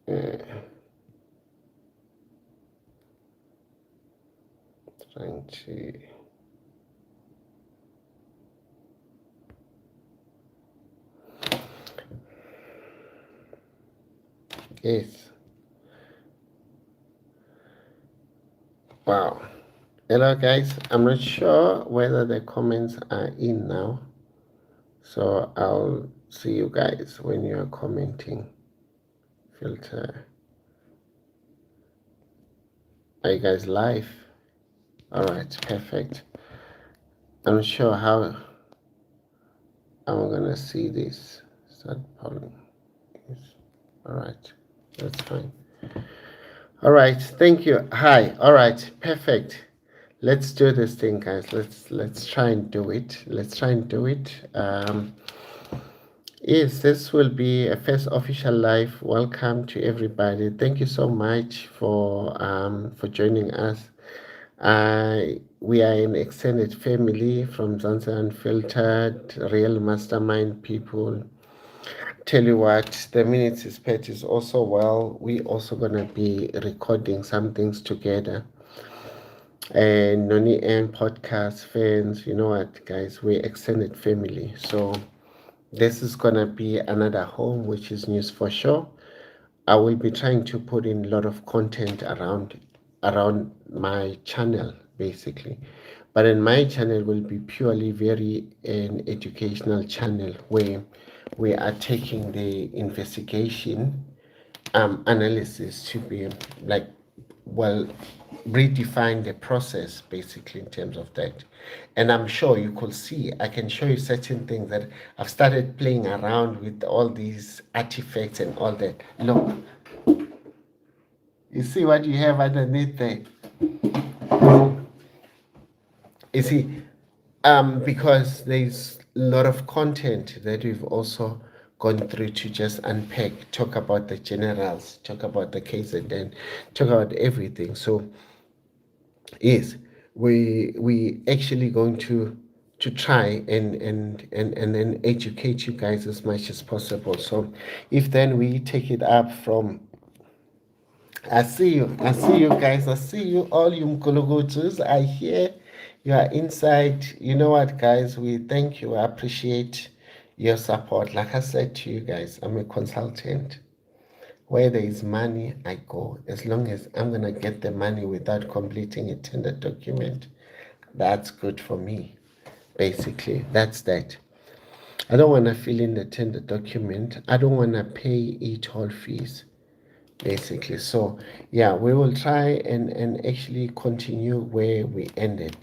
trying to. Yes. Wow. Hello, guys. I'm not sure whether the comments are in now. So I'll see you guys when you are commenting. Filter. Are you guys live? All right, perfect. I'm not sure how I'm gonna see this. Start polling. Yes. All right, that's fine. All right, thank you. Hi. All right, perfect. Let's do this thing, guys. Let's try and do it. Let's try and do it. Yes, this will be a first official live. Welcome to everybody. Thank you so much for joining us. We are an extended family from Zanzibar Unfiltered, real mastermind people. Tell you what, the minutes is pet is also well. We also gonna be recording some things together. And Noni and podcast fans, you know what, guys, we're extended family. So this is gonna be another home, which is News4Sho. I will be trying to put in a lot of content around my channel, basically. But in my channel will be purely very an educational channel where we are taking the investigation analysis to be like, well, redefine the process basically in terms of that. And I'm sure you could see, I can show you certain things that I've started playing around with all these artifacts and all that. Look, you see what you have underneath there? You see, because there's a lot of content that we've also gone through to just unpack, talk about the generals, talk about the case, and then talk about everything. So yes, we actually going to try and then educate you guys as much as possible. So if then we take it up from, I see you guys, I see you all, you Mkulugutus. I hear you are inside. You know what, guys, we thank you. I appreciate your support. Like I said to you guys, I'm a consultant. Where there is money, I go. As long as I'm gonna get the money without completing a tender document, that's good for me. Basically, that's that. I don't wanna fill in the tender document. I don't wanna pay e-toll fees, basically. So yeah, we will try and actually continue where we ended.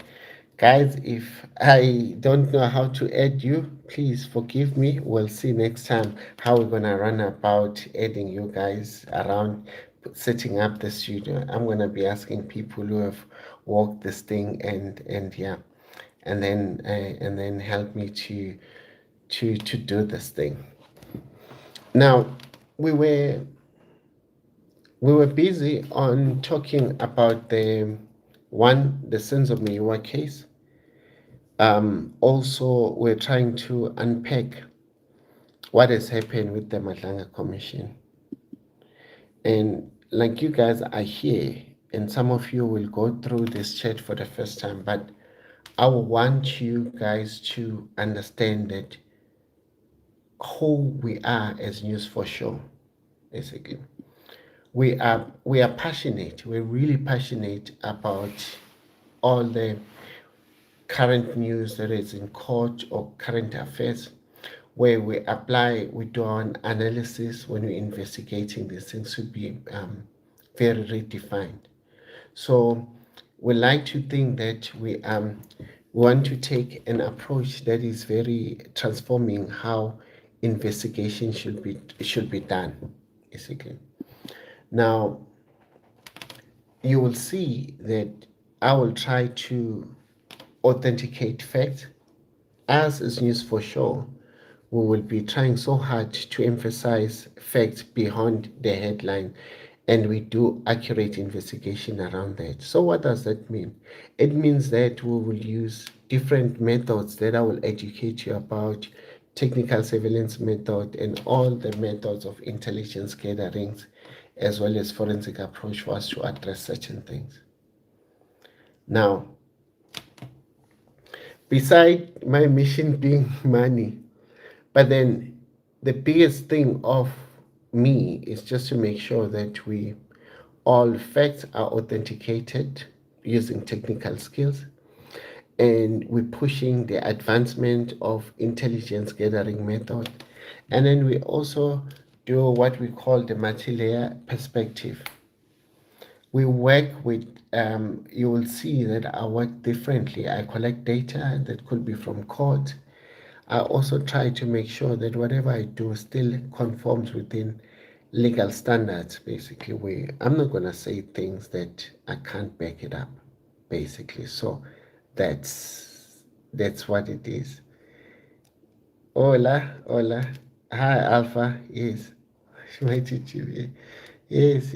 Guys, if I don't know how to add you, please forgive me. We'll see next time how we're gonna run about adding you guys around setting up the studio. I'm gonna be asking people who have walked this thing and yeah, and then help me to do this thing. Now, we were we were busy on talking about the Senzo Meyiwa case. Also, we're trying to unpack what has happened with the Madlanga Commission. And like you guys are here, and some of you will go through this chat for the first time, but I want you guys to understand that who we are as News4Sho, basically. We are passionate. We're really passionate about all the current news that is in court or current affairs, where we do our analysis when we're investigating these things to be very redefined. So we like to think that we want to take an approach that is very transforming how investigation should be done, basically. Now you will see that I will try to authenticate facts. As is News4Sho, we will be trying so hard to emphasize facts beyond the headline, and we do accurate investigation around that. So what does that mean? It means that we will use different methods that I will educate you about, technical surveillance method and all the methods of intelligence gatherings as well as forensic approach for us to address certain things. Now, beside my mission being money, but then the biggest thing of me is just to make sure that all facts are authenticated using technical skills, and we're pushing the advancement of intelligence gathering method. And then we also do what we call the multi-layer perspective. We work with, you will see that I work differently. I collect data that could be from court. I also try to make sure that whatever I do still conforms within legal standards, basically. I'm not going to say things that I can't back it up, basically. So that's what it is. Hola, hola. Hi, Alpha. Yes. My teacher. Yes,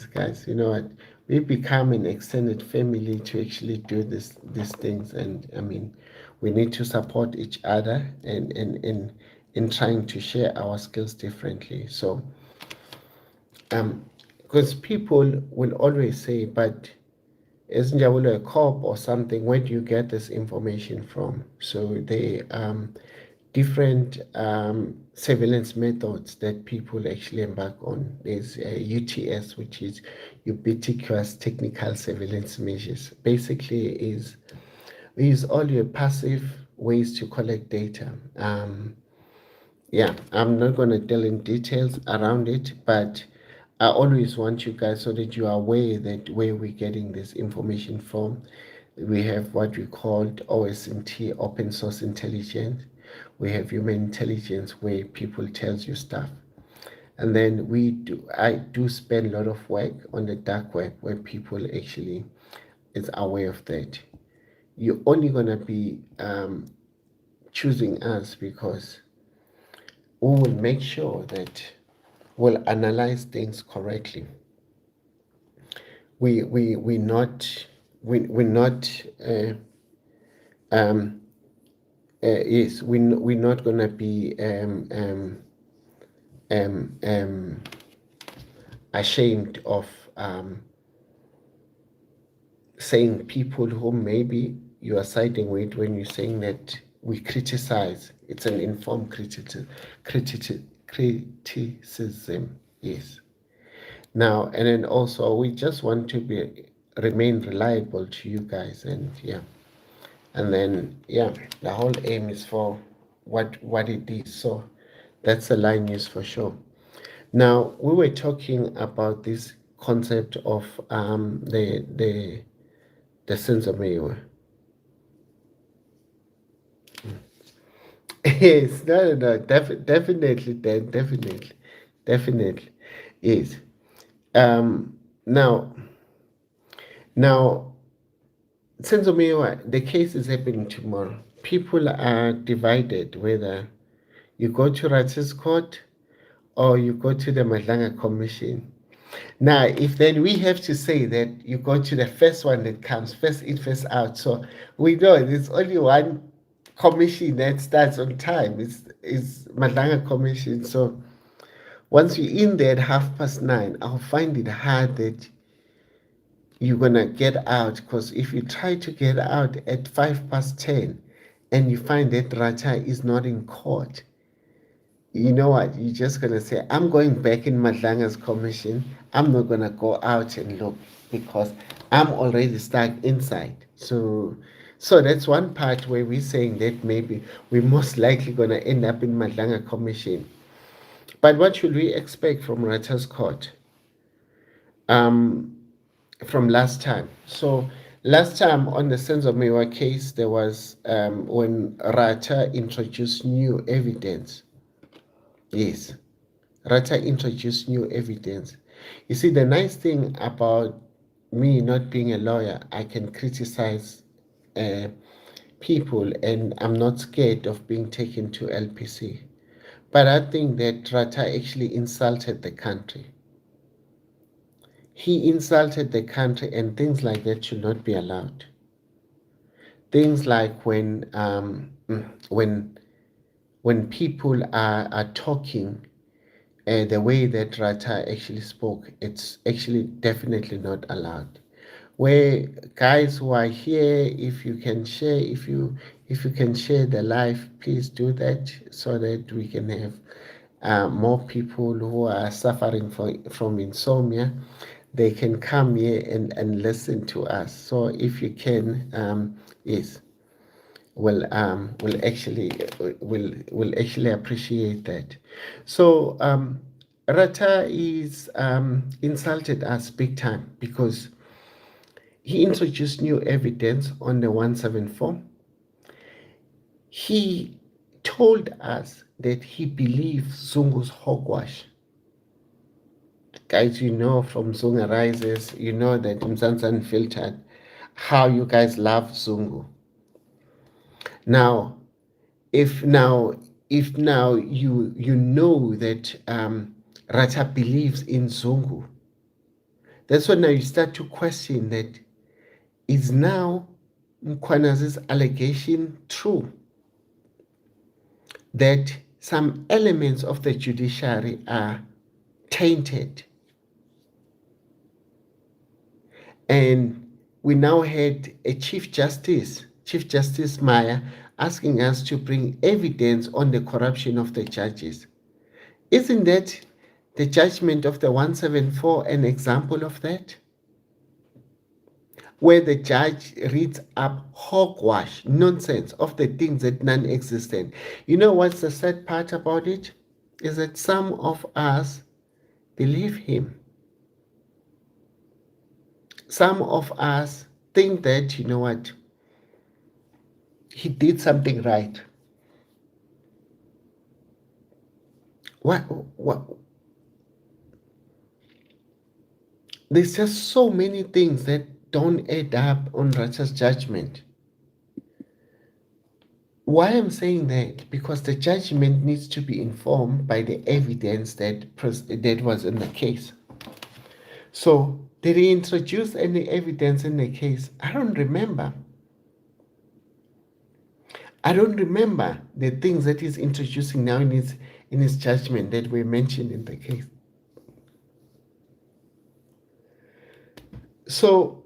guys. You know what? We become an extended family to actually do these things, and I mean, we need to support each other and in trying to share our skills differently. So, because people will always say, but isn't Jabulo a cop or something? Where do you get this information from? So they different surveillance methods that people actually embark on. There's UTS, which is ubiquitous technical surveillance measures. Basically, is all your passive ways to collect data. Yeah, I'm not going to deal in details around it, but I always want you guys so that you are aware that where we're getting this information from. We have what we called OSINT, open source intelligence. We have human intelligence where people tells you stuff. And then I do spend a lot of work on the dark web where people actually is aware of that. You're only gonna be choosing us because we will make sure that we'll analyze things correctly. We not we're not yes, we're not gonna be ashamed of saying people who maybe you are siding with when you're saying that we criticize. It's an informed criticism. Yes. Now, and then also we just want to remain reliable to you guys, and yeah. And then yeah, the whole aim is for what it is. So that's the line News4Sho. Now we were talking about this concept of the Senzo Meyiwa. Yes, no, definitely, definitely, yes. Um, now, now, Senzo Meyiwa, the case is happening tomorrow. People are divided whether you go to Rats's court or you go to the Madlanga Commission. Now, if then we have to say that you go to the first one that comes, first in, first out. So we know there's only one commission that starts on time. It's Madlanga Commission. So once you're in there at 9:30, I'll find it hard that you're gonna get out, because if you try to get out at 10:05 and you find that Rata is not in court, you know what? You're just gonna say, I'm going back in Madlanga's commission. I'm not gonna go out and look because I'm already stuck inside. So that's one part where we're saying that maybe we're most likely gonna end up in Madlanga commission. But what should we expect from Rata's court? From last time. So last time on the Senzo Meyiwa case, there was when Rata introduced new evidence. Yes, Rata introduced new evidence. You see, the nice thing about me not being a lawyer, I can criticize uh, people and I'm not scared of being taken to LPC. But I think that Rata actually insulted the country. He insulted the country, and things like that should not be allowed. Things like when people are talking the way that Rata actually spoke, it's actually definitely not allowed. Where guys who are here, if you can share, if you can share the live, please do that so that we can have more people who are suffering from insomnia. They can come here and listen to us. So if you can, yes, will actually appreciate that. So Rata is insulted us big time because he introduced new evidence on the 174. He told us that he believes Zungu's hogwash. Guys, you know from Zunga Rises, you know that Mzansi Unfiltered, how you guys love Zungu. Now, if now you know that Rata believes in Zungu, that's when now you start to question that is now Mkwanazi's allegation true that some elements of the judiciary are tainted. And we now had a Chief Justice Maya, asking us to bring evidence on the corruption of the judges. Isn't that the judgment of the 174 an example of that? Where the judge reads up hogwash, nonsense of the things that non-existent. You know what's the sad part about it? Is that some of us believe him. Some of us think that, you know what, he did something right. What? There's just so many things that don't add up on righteous judgment. Why I'm saying that? Because the judgment needs to be informed by the evidence that was in the case. So, did he introduce any evidence in the case? I don't remember. I don't remember the things that he's introducing now in his judgment that were mentioned in the case. So,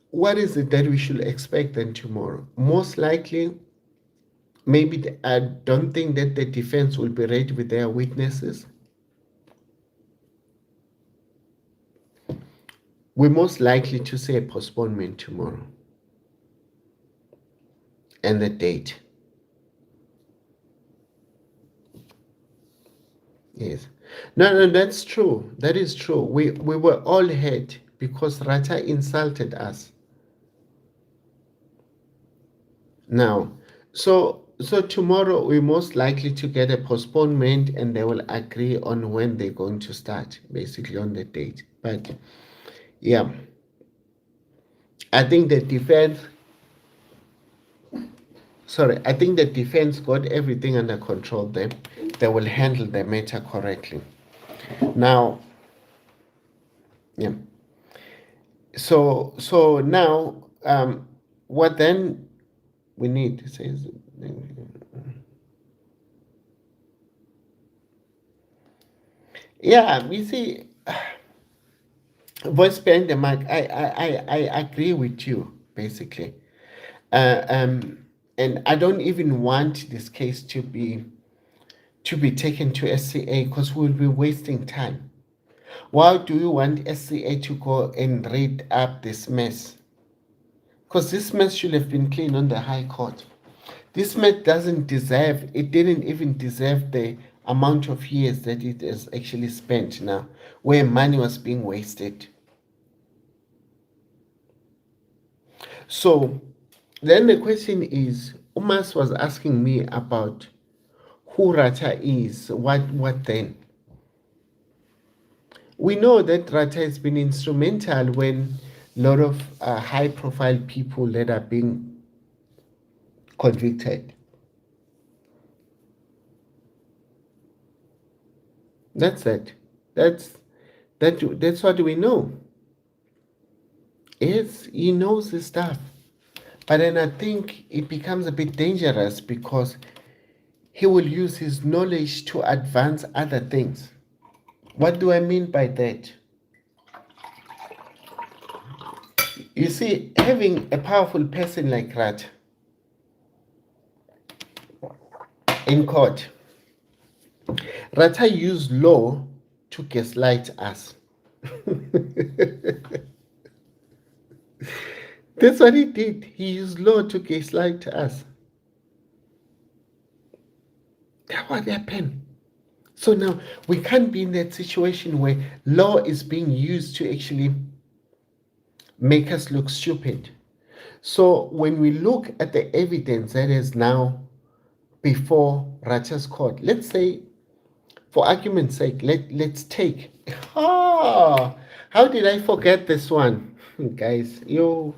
what is it that we should expect then tomorrow? Most likely, maybe I don't think that the defense will be ready with their witnesses. We're most likely to see a postponement tomorrow. And the date. Yes. No, that's true. That is true. We were all hurt because Rata insulted us. Now, so tomorrow we're most likely to get a postponement and they will agree on when they're going to start, basically on the date. But yeah, I think the defense got everything under control there. They will handle the matter correctly. Now, yeah. So now, what then we need to say is, yeah, you see, voice behind the mic, I agree with you, basically. And I don't even want this case to be taken to SCA because we'll be wasting time. Why do you want SCA to go and read up this mess? Because this mess should have been clean on the High Court. This mess didn't even deserve the amount of years that it has actually spent now, where money was being wasted. So then the question is, Umas was asking me about who Rata is, what then? We know that Rata has been instrumental when a lot of high-profile people that are being convicted. That's it. That's what we know. Yes, he knows his stuff. But then I think it becomes a bit dangerous because he will use his knowledge to advance other things. What do I mean by that? You see, having a powerful person like Rat in court, Rata used law to gaslight us. That's what he did. He used law to gaslight us. That's what happened. So now we can't be in that situation where law is being used to actually make us look stupid. So when we look at the evidence that is now before Rata's court, let's say, for argument's sake, let's take. How did I forget this one? Guys, yo.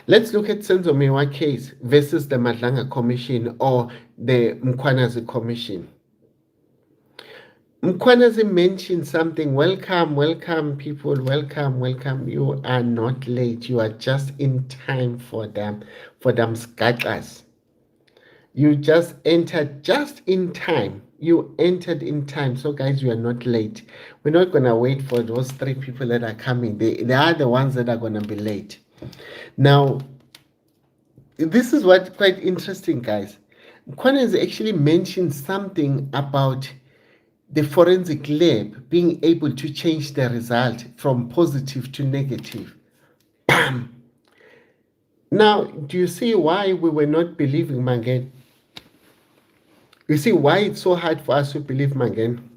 Let's look at Senzo Meyiwa case versus the Madlanga Commission or the Mkhwanazi Commission. Mkhwanazi mentioned something. Welcome, people. Welcome. You are not late. You are just in time for them skatlas. You just entered just in time. You entered in time. So, guys, you are not late. We're not going to wait for those 3 people that are coming. They are the ones that are going to be late. Now, this is what quite interesting, guys. Mkhwanazi actually mentioned something about the forensic lab being able to change the result from positive to negative. Bam! Now, do you see why we were not believing Mangen? You see why it's so hard for us to believe Mangen?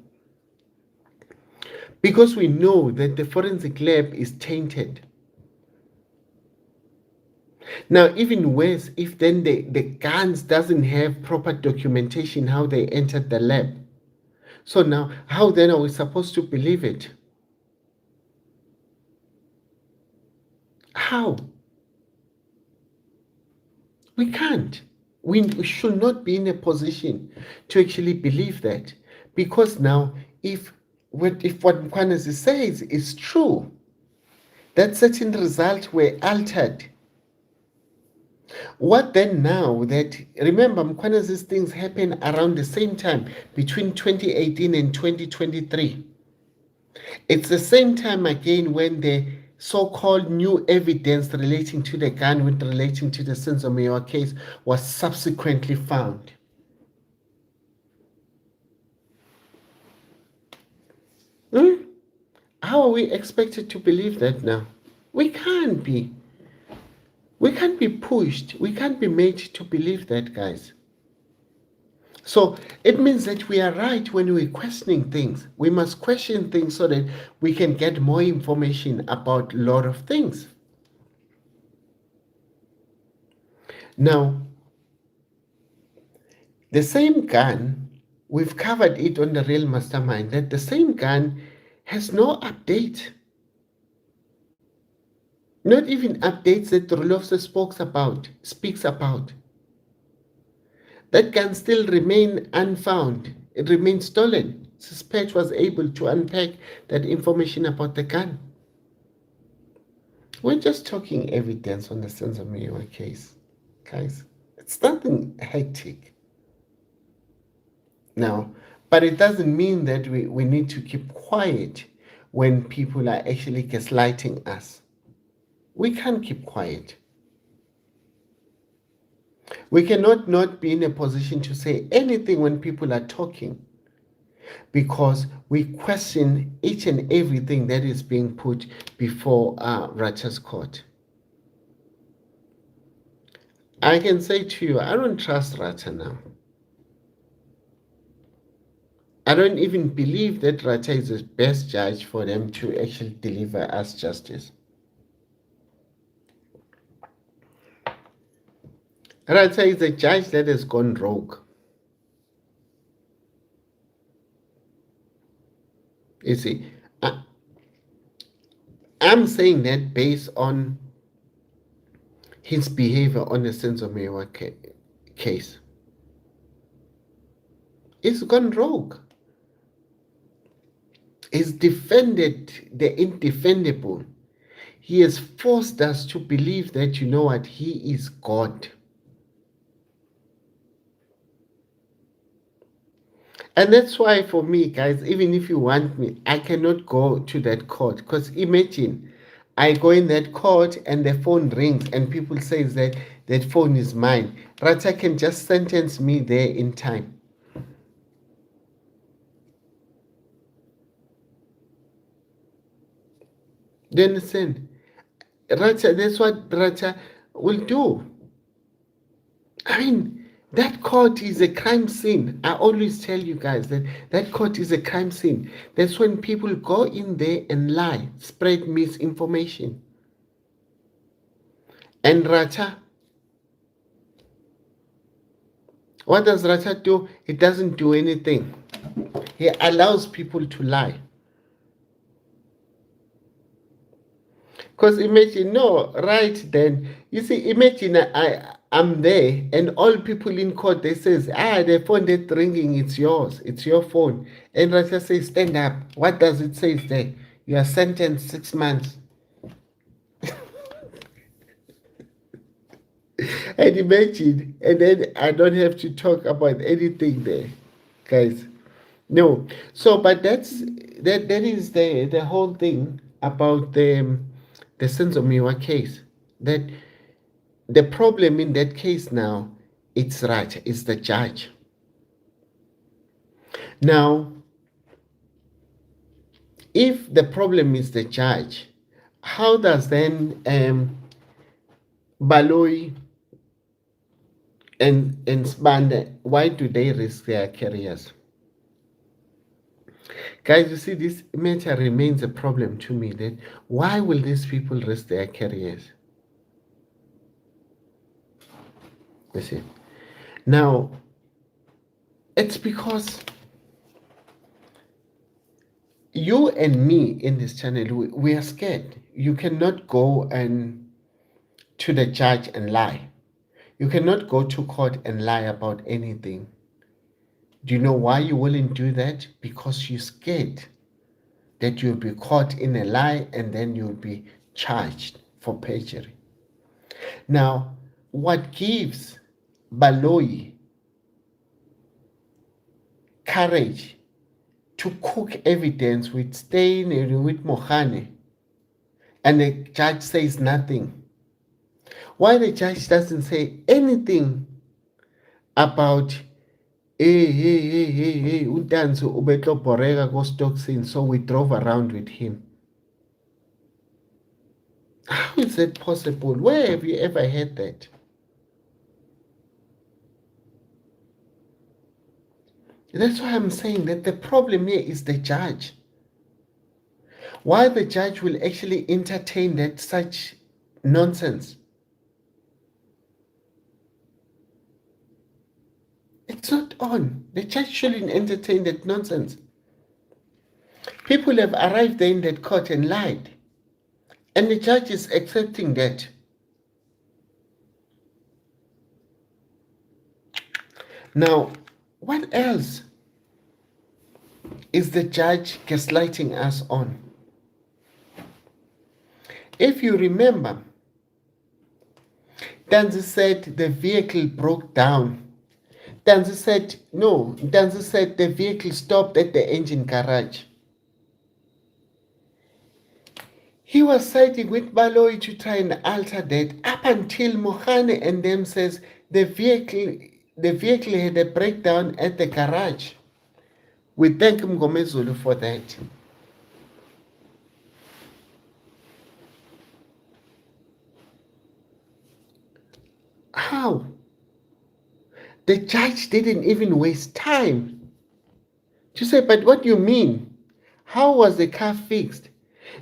Because we know that the forensic lab is tainted. Now, even worse, if then the guns doesn't have proper documentation how they entered the lab. So now, how then are we supposed to believe it? How? We can't. We should not be in a position to actually believe that. Because now, if what Mkhwanazi says is true, that certain results were altered, what then now that, remember, Mkhwanazi's things happen around the same time, between 2018 and 2023. It's the same time again when the so-called new evidence relating to the gun relating to the Senzo Meyiwa case was subsequently found. How are we expected to believe that now? We can't be. We can't be pushed. We can't be made to believe that, guys. So it means that we are right when we're questioning things. We must question things so that we can get more information about a lot of things. Now, the same gun, we've covered it on the Real Mastermind, that the same gun has no update. Not even updates that Rulofse speaks about. That gun still remain unfound. It remains stolen. Suspect was able to unpack that information about the gun. We're just talking evidence on the Senzo Meyiwa case, guys. It's nothing hectic. Now, but it doesn't mean that we need to keep quiet when people are actually gaslighting us. We can't keep quiet. We cannot not be in a position to say anything when people are talking, because we question each and everything that is being put before Rata's court. I can say to you, I don't trust Rata now. I don't even believe that Rata is the best judge for them to actually deliver us justice. Rata is a judge that has gone rogue. You see, I'm saying that based on his behavior on the Senzo Meyiwa case. He's gone rogue. He's defended the indefendable. He has forced us to believe that, you know what, he is God. And that's why for me, guys, even if you want me, I cannot go to that court. Because imagine I go in that court and the phone rings and people say that that phone is mine. Rata can just sentence me there in time. Do you understand? Rata, that's what Rata will do. I mean, that court is a crime scene. I always tell you guys that that court is a crime scene. That's when people go in there and lie, spread misinformation. And Rata, what does Rata do? He doesn't do anything. He allows people to lie. Because imagine, no, right then, you see, imagine I'm there and all people in court, they says, the phone that's ringing, it's yours, it's your phone. And Rata says, stand up. What does it say there? You are sentenced 6 months. And imagine, and then I don't have to talk about anything there, guys. No. So, but that is the whole thing about the Senzo Meyiwa case. That the problem in that case now, it's right, it's the judge. Now, if the problem is the judge, how does then Baloyi and Spande, why do they risk their careers? Guys, you see, this matter remains a problem to me. That why will these people risk their careers? You see, now it's because you and me in this channel, we are scared. You cannot go and to the judge and lie. You cannot go to court and lie about anything. Do you know why you wouldn't do that? Because you're scared that you'll be caught in a lie and then you'll be charged for perjury. Now, what gives Baloyi courage to cook evidence with Steyn and with Mohane, and the judge says nothing? Why the judge doesn't say anything about hey, Utanzi ubetlo borega go stock scene, so we drove around with him. How is that possible? Where have you ever heard that? That's why I'm saying that the problem here is the judge. Why the judge will actually entertain that such nonsense? It's not on. The judge shouldn't entertain that nonsense. People have arrived there in that court and lied. And the judge is accepting that. Now, what else is the judge gaslighting us on? If you remember, Danzi said the vehicle broke down. Danzi said the vehicle stopped at the engine garage. He was siding with Baloyi to try and alter that up until Mohane and them says the vehicle had a breakdown at the garage. We thank Mgomezulu for that. How? The judge didn't even waste time to say, but what do you mean? How was the car fixed?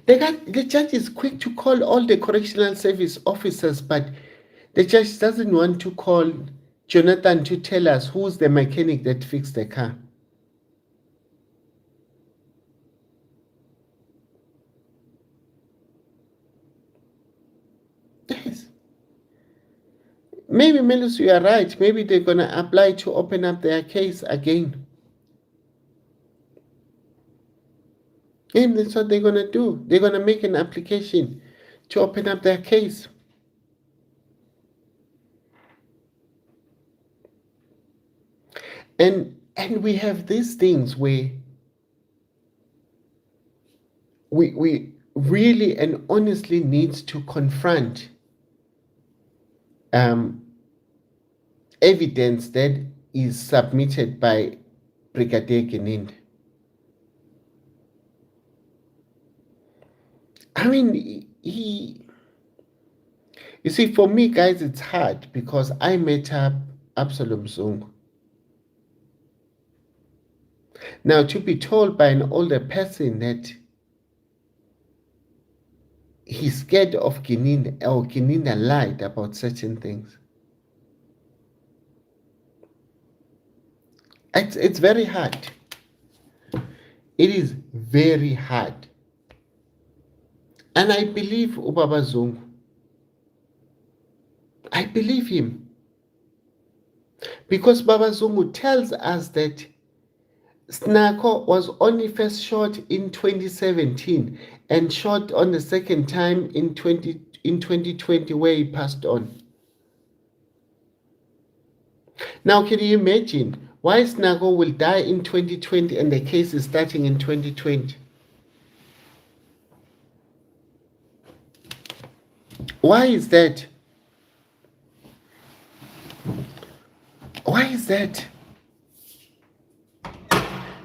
The judge is quick to call all the correctional service officers, but the judge doesn't want to call Jonathan to tell us who's the mechanic that fixed the car. Yes. Maybe, Melus, you are right. Maybe they're going to apply to open up their case again. And that's what they're going to do. They're going to make an application to open up their case. And And we have these things where we really and honestly need to confront evidence that is submitted by Brigadier Geninde. I mean, you see, for me, guys, it's hard because I met up Absalom Zungu. Now, to be told by an older person that he's scared of Geninde or Geninde lied about certain things, it's very hard. It is very hard. And I believe Ubaba Zungu. I believe him. Because Baba Zungu tells us that Snako was only first shot in 2017 and shot on the second time in 2020 where he passed on. Now, can you imagine why Snako will die in 2020 and the case is starting in 2020? Why is that? Why is that?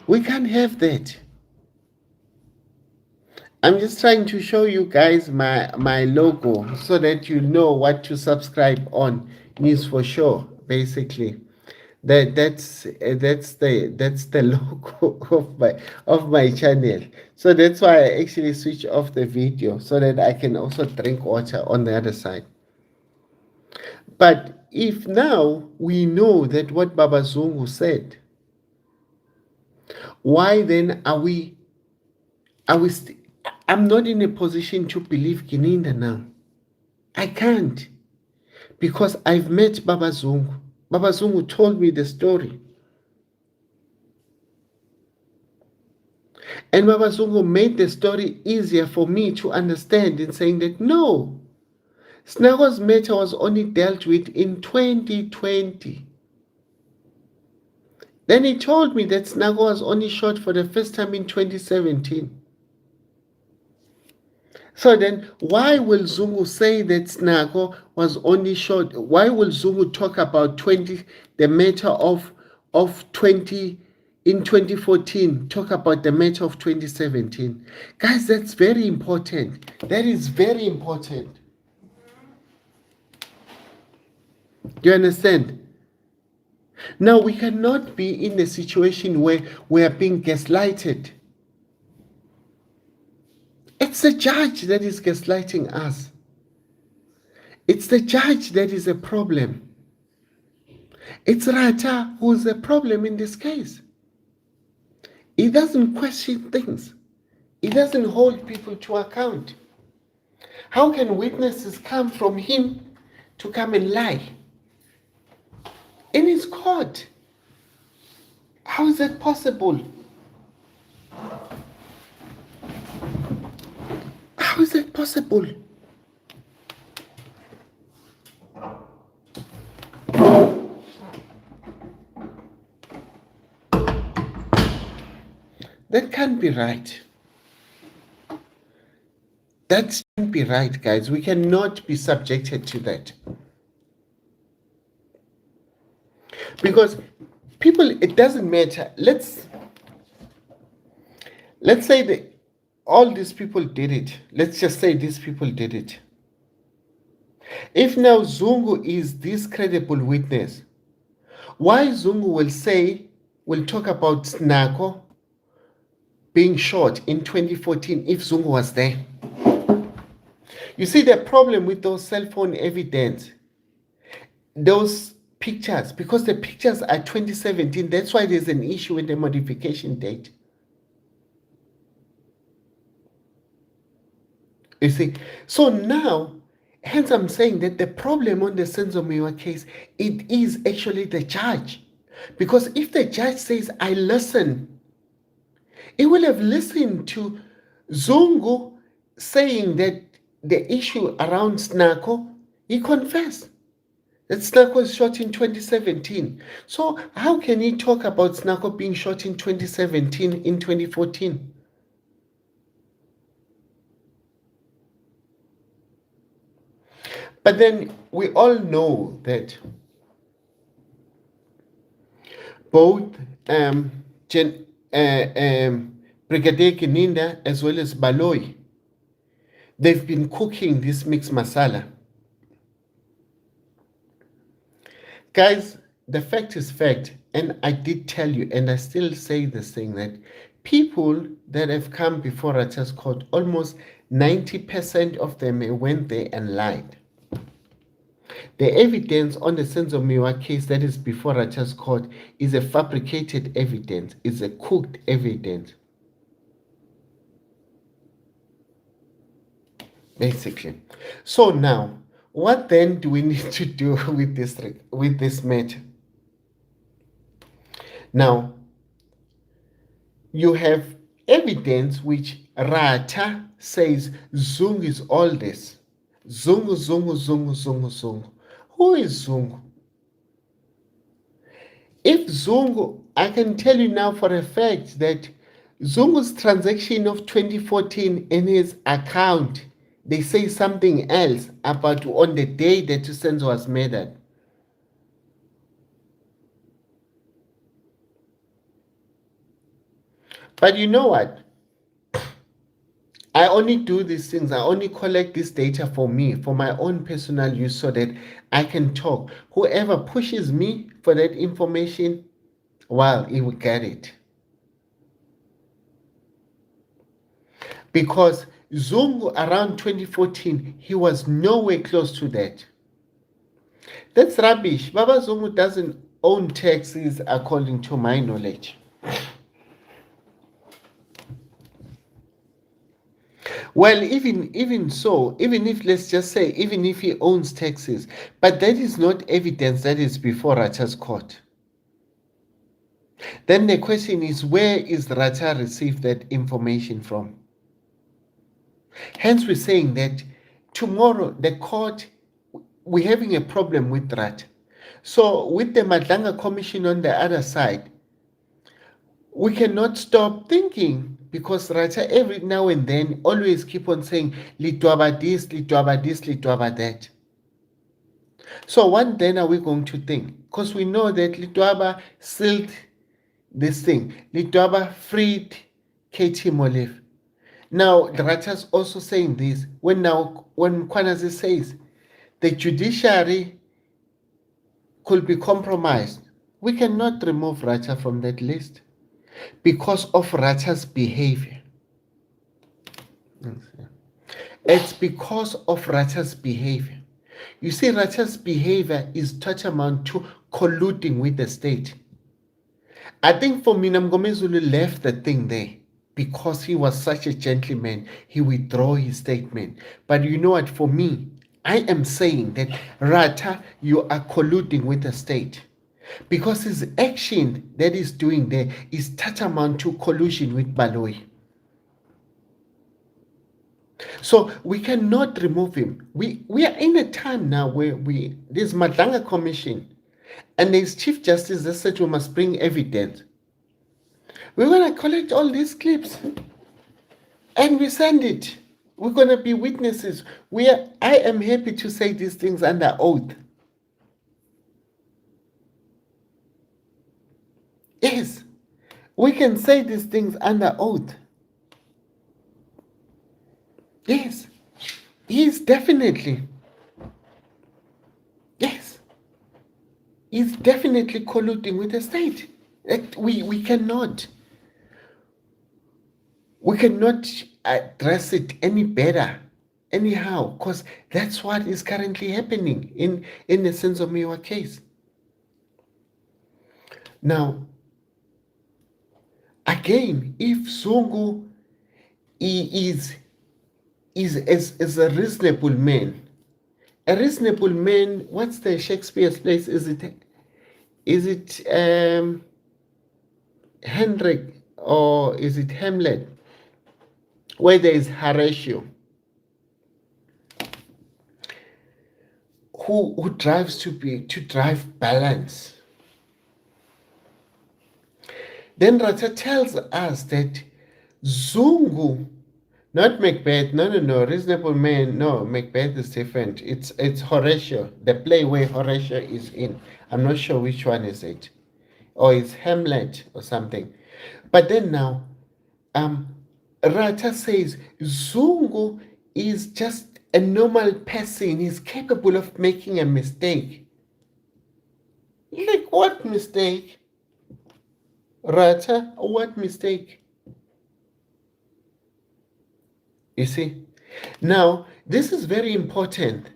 We can't have that. I'm just trying to show you guys my logo so that you know what to subscribe on. News4Sho, basically. That's the logo of my channel. So that's why I actually switch off the video so that I can also drink water on the other side. But if now we know that what Baba Zungu said, why then are we I'm not in a position to believe Geninde now. I can't, because I've met Baba Zungu. Baba Zungu told me the story. And Baba Zungu made the story easier for me to understand in saying that no, Snago's matter was only dealt with in 2020. Then he told me that Snago was only shot for the first time in 2017. So then, why will Zungu say that Snago was only shot? Why will Zungu talk about the matter of 20 in 2014? Talk about the matter of 2017, guys. That's very important. That is very important. Do you understand? Now we cannot be in a situation where we are being gaslighted. It's the judge that is gaslighting us. It's the judge that is a problem. It's Rata who's a problem in this case. He doesn't question things. He doesn't hold people to account. How can witnesses come from him to come and lie in his court? How is that possible? How is that possible? That can't be right. That can't be right, guys. We cannot be subjected to that. Because people, it doesn't matter. Let's say that all these people did it. Let's just say these people did it. If now Zungu is this credible witness, why Zungu will talk about Snako being shot in 2014 if Zungu was there? You see the problem with those cell phone evidence, those pictures, because the pictures are 2017, that's why there's an issue with the modification date. You see, so now, hence I'm saying that the problem on the Senzo Meyiwa case, it is actually the judge. Because if the judge says, I listen, he will have listened to Zungu saying that the issue around Snako, he confessed. That Snako was shot in 2017. So how can he talk about Snako being shot in 2017 in 2014? But then we all know that both Brigadier Kininda as well as Baloy, they've been cooking this mixed masala. Guys, the fact is fact, and I did tell you, and I still say this thing, that people that have come before Rata's court, almost 90% of them went there and lied. The evidence on the Senzo Meyiwa case that is before Rata's court is a fabricated evidence, it's a cooked evidence. Basically. So now, what then do we need to do with this matter? Now, you have evidence which Rata says Zungu is all this. Zungu, Zungu, Zungu, Zungu, Zungu. Who is Zungu? If Zungu, I can tell you now for a fact that Zungu's transaction of 2014 in his account, they say something else about on the day that Senzo was murdered. But you know what? I only do these things. I only collect this data for me, for my own personal use, so that I can talk. Whoever pushes me for that information, well, he will get it. Because Zungu around 2014, he was nowhere close to that. That's rubbish. Baba Zungu doesn't own taxis according to my knowledge. Well, even so, even if, let's just say, even if he owns taxis, but that is not evidence that is before Rata's court. Then the question is, where is Rata received that information from? Hence, we're saying that tomorrow, the court, we're having a problem with Rata. So with the Madlanga Commission on the other side, we cannot stop thinking, because Rata every now and then always keep on saying Litwaba this, Litwaba this, Litwaba that. So what then are we going to think? Because we know that Litwaba sealed this thing. Litwaba freed KT Molefe. Now Rata's also saying this when Kwanazi says the judiciary could be compromised. We cannot remove Rata from that list because of Rata's behavior. It's because of Rata's behavior. You see, Rata's behavior is tantamount to colluding with the state. I think for me, Mngomezulu left the thing there because he was such a gentleman. He withdrew his statement. But you know what? For me, I am saying that Rata, you are colluding with the state. Because his action that he's doing there is tantamount to collusion with Baloy. So we cannot remove him. We are in a time now where there's Madlanga Commission and there's Chief Justice that said we must bring evidence. We're going to collect all these clips and we send it. We're going to be witnesses. I am happy to say these things under oath. Yes, we can say these things under oath. Yes, he's definitely. Yes, he's definitely colluding with the state. We cannot address it any better, anyhow, because that's what is currently happening in the Senzo Meyiwa case. Now, again, if Zungu is a reasonable man, what's the Shakespeare's place? Is it Henrik or is it Hamlet, where there is Horatio? who drives to drive balance. Then Rata tells us that Zungu, not Macbeth, no, Reasonable Man, no, Macbeth is different. It's Horatio, the play where Horatio is in. I'm not sure which one is it. Or it's Hamlet or something. But then now, Rata says Zungu is just a normal person. He's capable of making a mistake. Like what mistake? Rata, what mistake? You see? Now, this is very important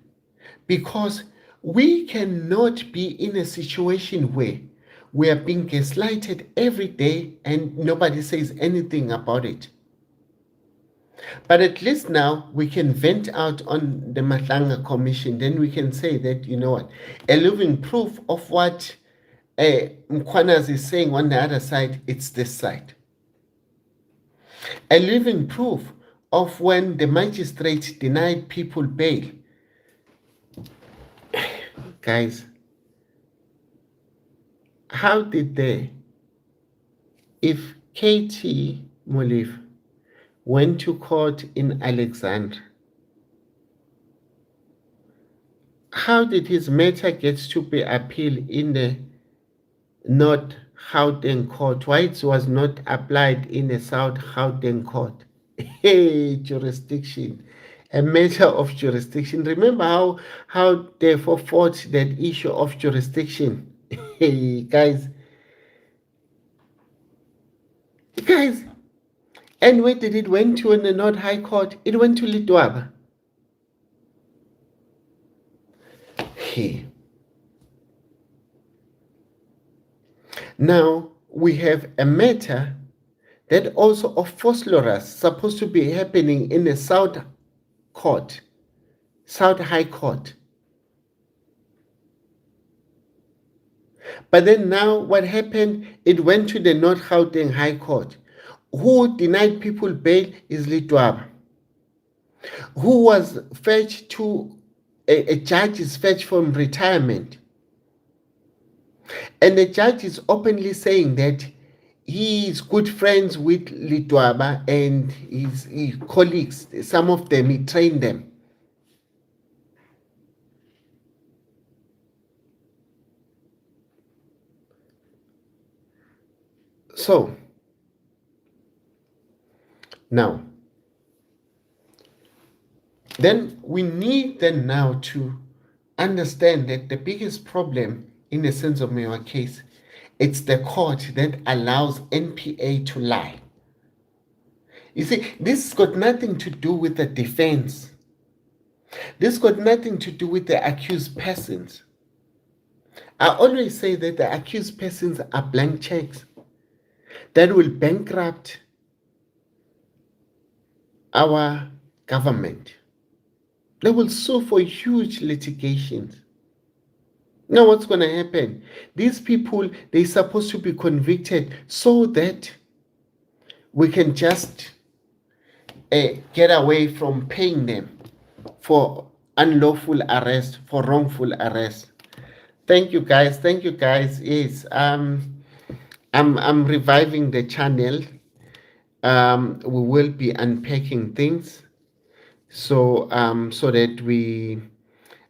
because we cannot be in a situation where we are being gaslighted every day and nobody says anything about it. But at least now we can vent out on the Matlanga Commission. Then we can say that, you know what, a living proof of what Mkwanas is saying on the other side, it's this side. A living proof of when the magistrate denied people bail. Guys, how did they, if KT Molif went to court in Alexandria, how did his matter get to be appealed in the North Gauteng court? Why it was not applied in the South Gauteng court? Hey, jurisdiction, a matter of jurisdiction. Remember how they fought that issue of jurisdiction? Hey, guys, and where did it went to in the North High Court? It went to Litwaba. Hey. Now we have a matter that also of Fosloras supposed to be happening in the South Court, South High Court. But then now what happened? It went to the North Gauteng High Court. Who denied people bail is Litwaba, who was fetched to a judge is fetched from retirement. And the judge is openly saying that he is good friends with Litwaba and his colleagues. Some of them, he trained them. So, now, then we need then now to understand that the biggest problem in the Senzo Meyiwa case, it's the court that allows NPA to lie. You see, this has got nothing to do with the defense. This got nothing to do with the accused persons. I always say that the accused persons are blank checks that will bankrupt our government. They will sue for huge litigations. Now what's going to happen? These people, they're supposed to be convicted so that we can just get away from paying them for unlawful arrest, for wrongful arrest. Thank you guys. Thank you guys. Yes, I'm reviving the channel. We will be unpacking things so that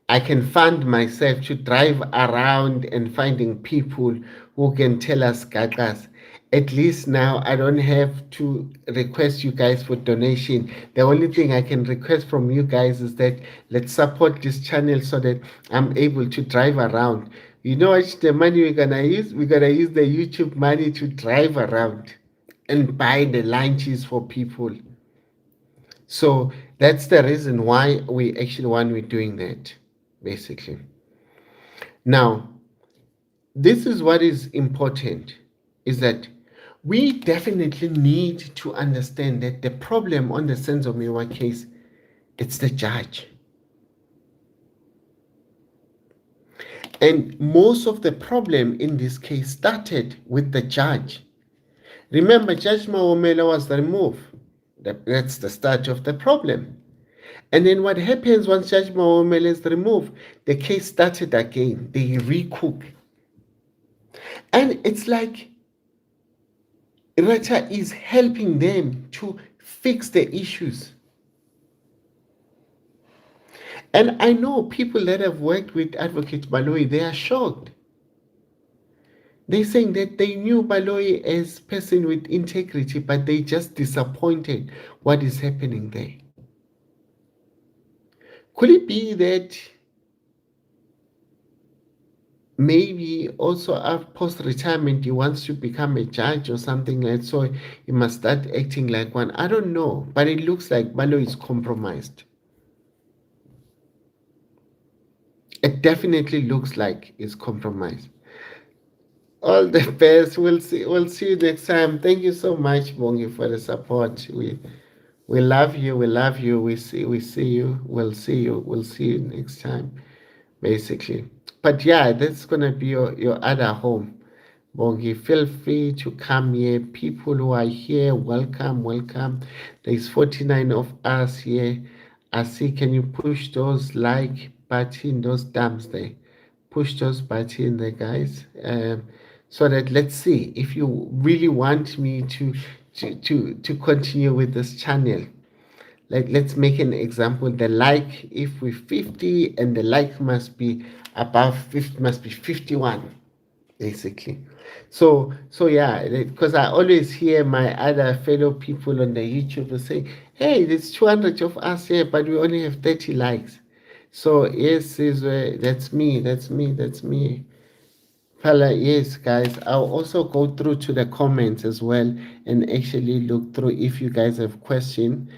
I can fund myself to drive around and finding people who can tell us gagas. At least now I don't have to request you guys for donation. The only thing I can request from you guys is that let's support this channel so that I'm able to drive around. You know what the money we're gonna use? We're gonna use the YouTube money to drive around and buy the lunches for people. So that's the reason why we actually want to be doing that, basically. Now, this is what is important, is that we definitely need to understand that the problem on the Senzo Meyiwa case, it's the judge. And most of the problem in this case started with the judge. Remember, Judge Mawomela was removed. That's the start of the problem. And then what happens once Judge Mawomele is removed? The case started again. They recook. And it's like Racha is helping them to fix the issues. And I know people that have worked with Advocate Baloyi, they are shocked. They're saying that they knew Baloyi as a person with integrity, but they just disappointed what is happening there. Could it be that maybe also post-retirement he wants to become a judge or something like that, so he must start acting like one? I don't know, but it looks like Baloyi is compromised. It definitely looks like it's compromised. All the best. We'll see. We'll see you next time. Thank you so much, Bongi, for the support. We love you. We love you. We see you. We'll see you. We'll see you next time, basically. But yeah, that's gonna be your other home. Bongi, feel free to come here. People who are here, welcome, welcome. There's 49 of us here. I see. Can you push those like button, those thumbs there? Push those buttons there, guys. So that let's see if you really want me to continue with this channel. Like, let's make an example. The like, if we 50, and the like must be above 50, must be 51, basically. So yeah, because I always hear my other fellow people on the YouTube say, hey, there's 200 of us here, but we only have 30 likes. So yes, that's me, that's me, that's me. Fella, yes, guys. I'll also go through to the comments as well and actually look through if you guys have questions.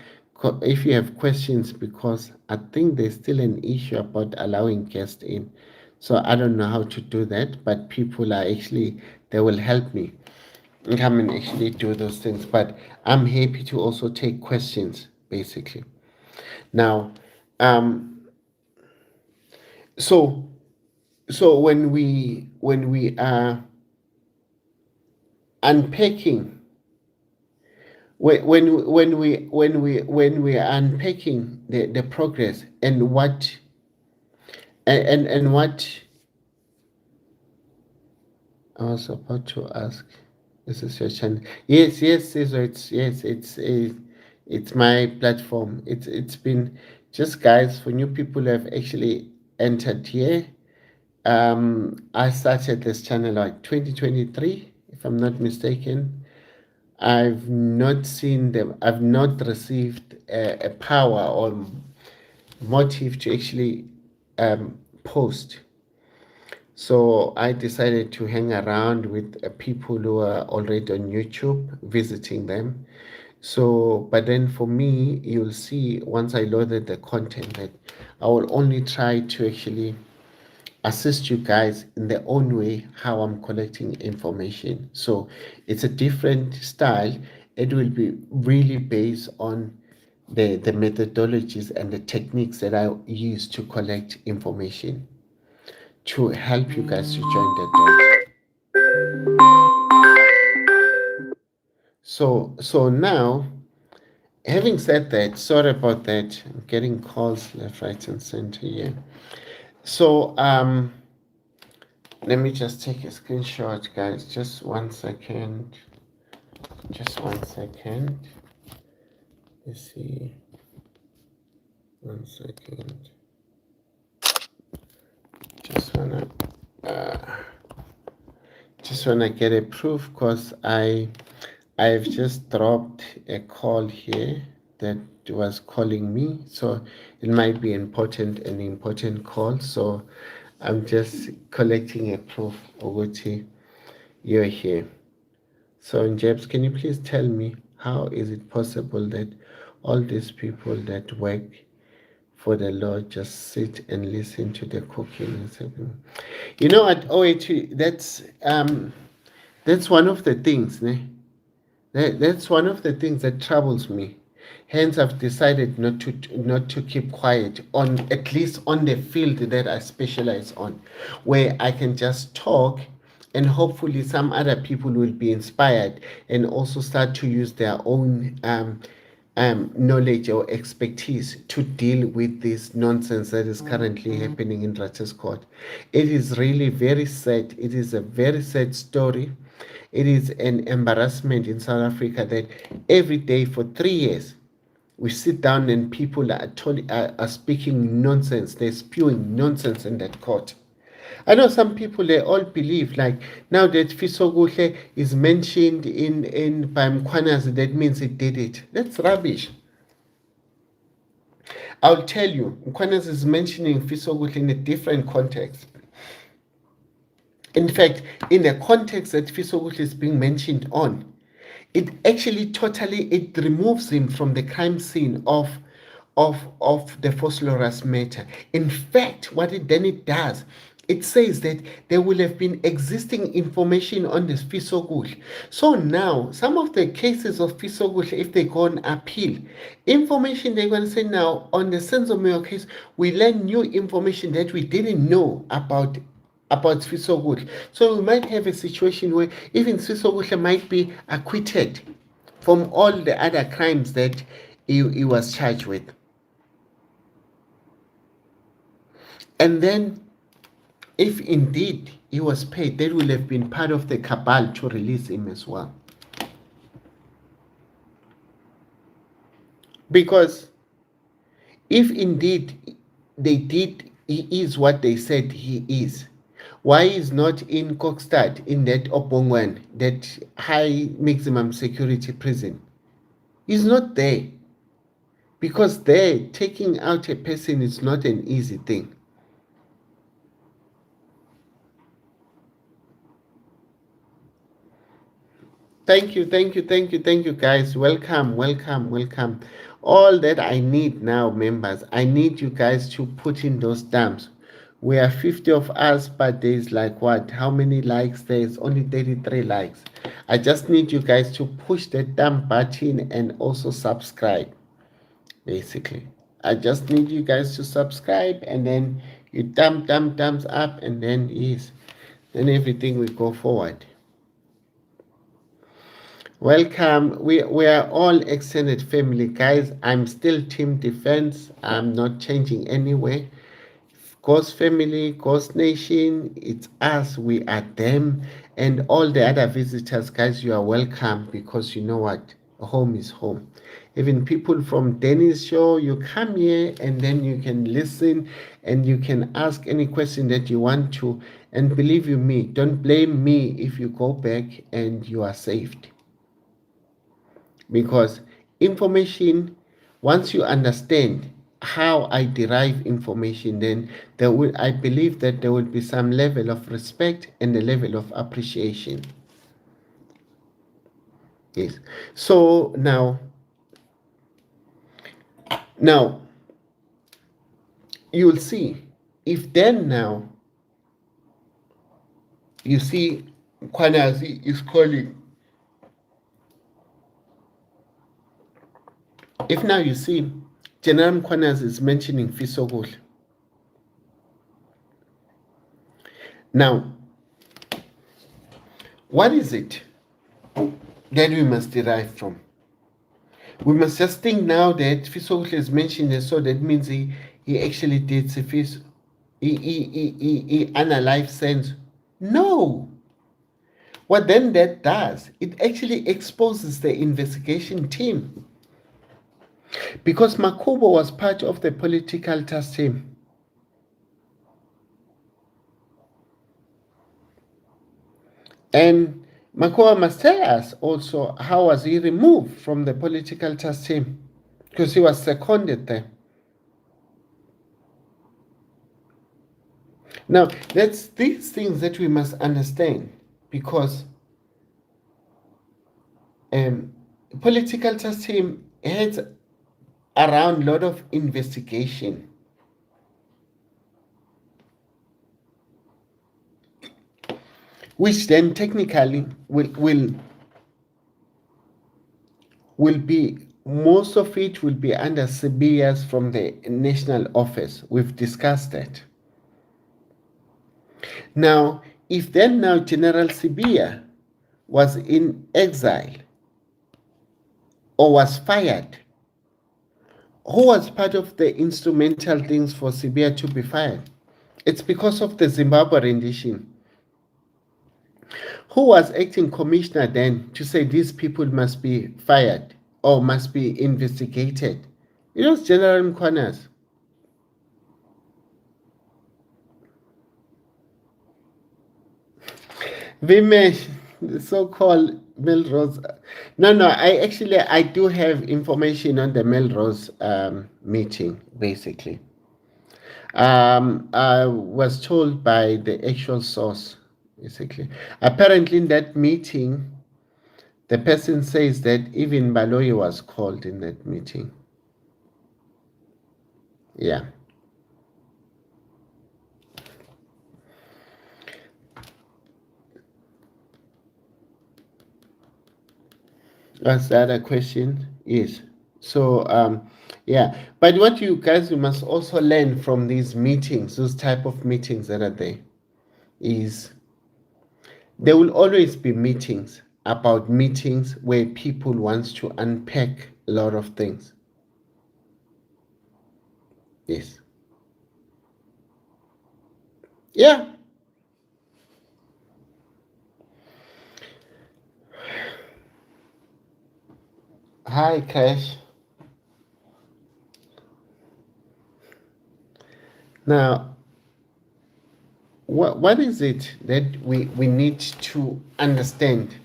If you have questions, because I think there's still an issue about allowing guests in. So I don't know how to do that, but people are actually, they will help me come and actually do those things. But I'm happy to also take questions, basically. Now, so when we are unpacking, when we are unpacking the progress and what and what I was about to ask. This is your channel. Yes, Caesar, it's my platform. It's been just, guys, for new people who have actually entered here. I started this channel like 2023, if I'm not mistaken. I've not seen them. I've not received a power or motive to actually post. So I decided to hang around with people who are already on YouTube, visiting them. So, but then for me, you'll see once I loaded the content that I will only try to actually assist you guys in their own way how I'm collecting information. So it's a different style. It will be really based on the methodologies and the techniques that I use to collect information to help you guys to join the dots. So now, having said that, sorry about that. I'm getting calls left, right, and center here. So let me just take a screenshot, guys. Just 1 second. Just 1 second. Let's see. 1 second. Just wanna get a proof, because I've just dropped a call here that was calling me, so it might be an important call. So I'm just collecting a proof, Oguti, you're here. So Jebs, can you please tell me how is it possible that all these people that work for the Lord just sit and listen to the cooking and everything? You know what? That's one of the things, ne? That's one of the things that troubles me. Hence, I've decided not to keep quiet on, at least on the field that I specialize on, where I can just talk, and hopefully some other people will be inspired and also start to use their own knowledge or expertise to deal with this nonsense that is currently happening in Ratchet's Court. It is really very sad. It is a very sad story. It is an embarrassment in South Africa that every day for 3 years we sit down and people are speaking nonsense. They're spewing nonsense in that court. I know some people, they all believe like now that Fisoguhle is mentioned in by Mkhwanazi, that means he did it. That's rubbish. I'll tell you, Mkhwanazi is mentioning Fisoguhle in a different context. In fact, in the context that Fisoguhle is being mentioned on, it actually it removes him from the crime scene of the Phosphorus matter. In fact, what it does, it says that there will have been existing information on this Fisoguhle. So now, some of the cases of Fisoguhle, if they go on appeal, information they're going to say now on the Senzo Meyiwa case, we learn new information that we didn't know about Fisoguhle. So we might have a situation where even Fisoguhle might be acquitted from all the other crimes that he was charged with. And then, if indeed he was paid, that will have been part of the cabal to release him as well. Because if indeed he is what they said he is, why is not in Kokstad, in that Opongwan, that high maximum security prison? He's not there. Because there, taking out a person is not an easy thing. Thank you, guys. Welcome. All that I need now, members, I need you guys to put in those stamps. We are 50 of us, but there's like what? How many likes? There's only 33 likes. I just need you guys to push that damn button and also subscribe, basically. I just need you guys to subscribe, and then you thumbs up, and then then everything will go forward. Welcome. We are all extended family, guys. I'm still Team Defense. I'm not changing anyway. Ghost family, Ghost Nation, it's us, we are them. And all the other visitors, guys, you are welcome, because you know what? Home is home. Even people from News4Sho, you come here and then you can listen and you can ask any question that you want to. And believe you me, don't blame me if you go back and you are saved. Because information, once you understand how I derive information, then I believe that there will be some level of respect and a level of appreciation. Yes. So now you'll see, if then now you see Mkhwanazi is calling, if now you see General Mkhwanazi is mentioning Fisoguhle. Now, what is it that we must derive from? We must just think now that Fisoguhle is mentioned, so that means he actually did Sifis, he analyzed sense. No. What then that does, it actually exposes the investigation team. Because Makubo was part of the political task team. And Makubo must tell us also, how was he removed from the political task team? Because he was seconded there. Now, that's these things that we must understand, because political task team has around a lot of investigation. Which then technically will be, most of it will be under CBS from the national office. We've discussed that. Now, if then now General Sibia was in exile or was fired Who was part of the instrumental things for Sibia to be fired? It's because of the Zimbabwe rendition. Who was acting commissioner then to say these people must be fired or must be investigated? It was General Mkwanas. Vimesh, the so-called Melrose. No, I do have information on the Melrose meeting, basically. I was told by the actual source, basically. Apparently, in that meeting, the person says that even Baloyi was called in that meeting. Yeah. That's the other question. Yes. So, yeah. But what you guys you must also learn from these meetings, those type of meetings that are there, is there will always be meetings about meetings where people wants to unpack a lot of things. Yes. Yeah. Hi, Crash. Now, what is it that we need to understand?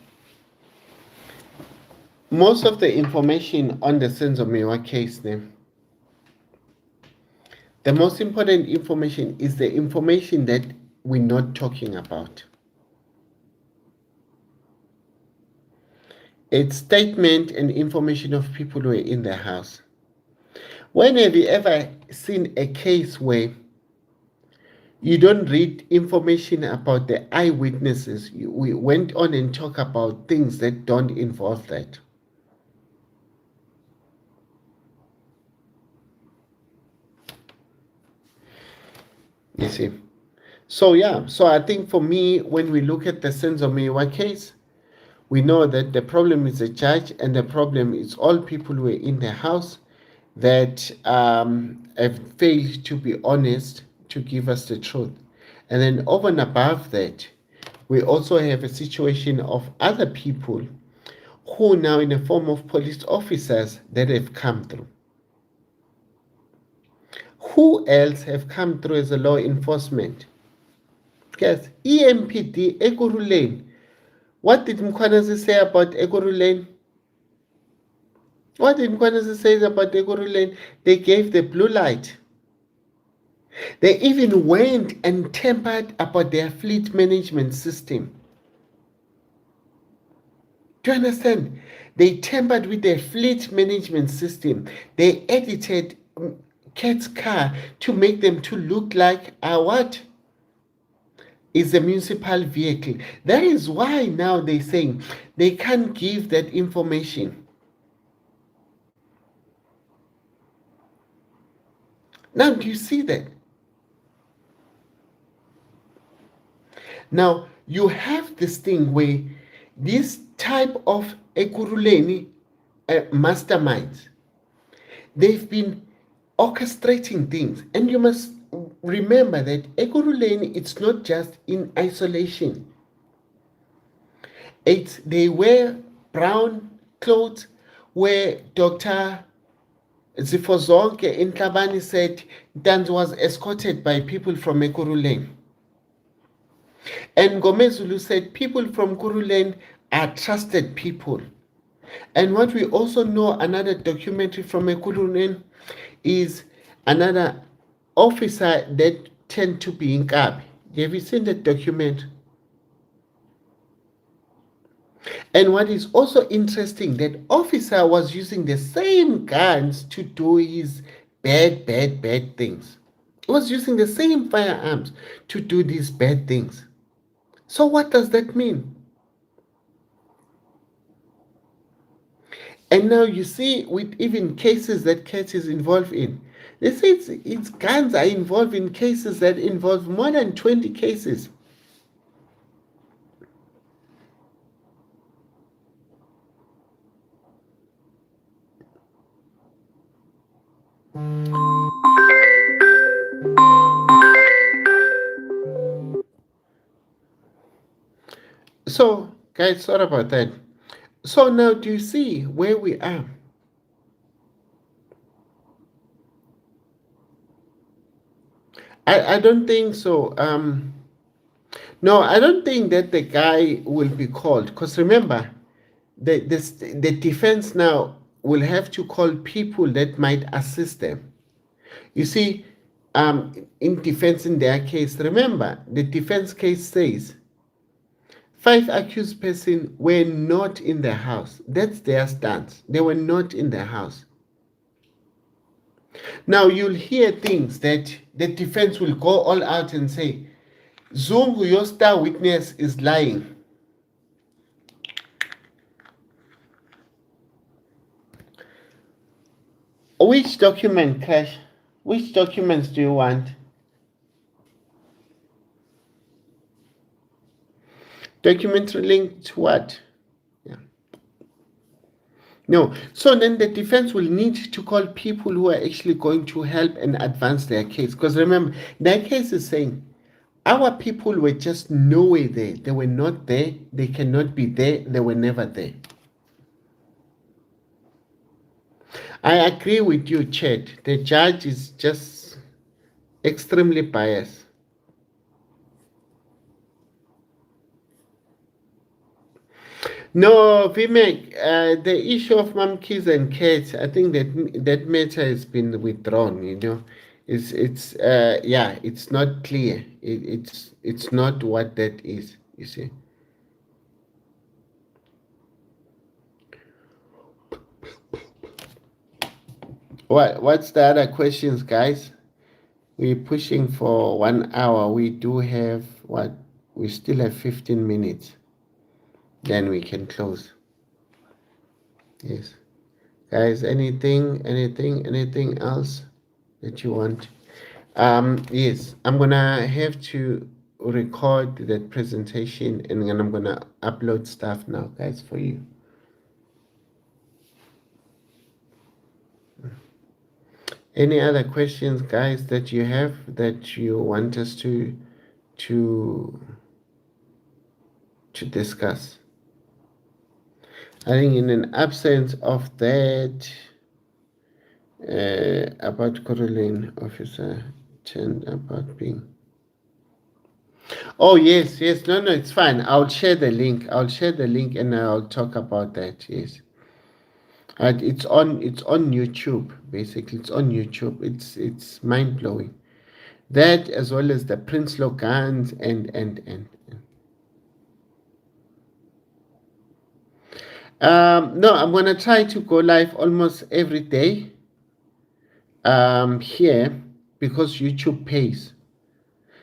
Most of the information on the Senzo Meyiwa case name, the most important information is the information that we're not talking about. It's statement and information of people who are in the house. When have you ever seen a case where you don't read information about the eyewitnesses? We went on and talk about things that don't involve that. You see? So yeah, so I think for me, when we look at the Senzo Meyiwa case, we know that the problem is the judge and the problem is all people who are in the house that have failed to be honest to give us the truth. And then over and above that, we also have a situation of other people who now in the form of police officers that have come through. Who else have come through as a law enforcement? Yes, EMPD, Ekurhuleni. What did Mkhwanazi say about Ekurhuleni? What did Mkhwanazi say about Ekurhuleni? They gave the blue light. They even went and tampered about their fleet management system. Do you understand? They tampered with their fleet management system. They edited Cat's car to make them to look like what? Is a municipal vehicle. That is why now they're saying they can't give that information. Now, do you see that? Now, you have this thing where this type of Ekurhuleni masterminds, they've been orchestrating things. And you must remember that Ekurhuleni, it's not just in isolation. They wear brown clothes where Dr. Zifozonke Intlabani said Danz was escorted by people from Ekurhuleni. And Gomezulu said people from Kuruleni are trusted people. And what we also know, another documentary from Ekurhuleni is another officer that tend to be in Kabi. Have you seen that document? And what is also interesting, that officer was using the same guns to do his bad things. He was using the same firearms to do these bad things. So what does that mean? And now you see, with even cases that Kat is involved in, they say its guns are involved in cases that involve more than 20 cases. So, guys, sorry about that. So now, do you see where we are? I don't think so. No, I don't think that the guy will be called, because remember, the defense now will have to call people that might assist them. You see, in defense in their case, remember, the defense case says 5 accused persons were not in the house. That's their stance. They were not in the house. Now you'll hear things that the defense will go all out and say, Zungu, your star witness, is lying. Which document, Crash? Which documents do you want? Documentary link to what? Yeah. No. So then the defense will need to call people who are actually going to help and advance their case. Because remember, their case is saying our people were just nowhere there. They were not there. They cannot be there. They were never there. I agree with you, Chet. The judge is just extremely biased. No, Vimek, the issue of monkeys and cats, I think that matter has been withdrawn. Yeah, it's not clear. It's not what that is. You see. What's the other questions, guys? We're pushing for 1 hour. We do have what? We still have 15 minutes. Then we can close. Yes. Guys, anything else that you want? Yes, I'm gonna have to record that presentation and then I'm gonna upload stuff now, guys, for you. Any other questions, guys, that you have that you want us to discuss? I think in an absence of that, about Caroline officer turned about being. Oh yes, no, it's fine. I'll share the link. And I'll talk about that. Yes, it's on YouTube. Basically, it's on YouTube. It's mind blowing. That as well as the Prince guns and. No, I'm gonna try to go live almost every day. Here, because YouTube pays.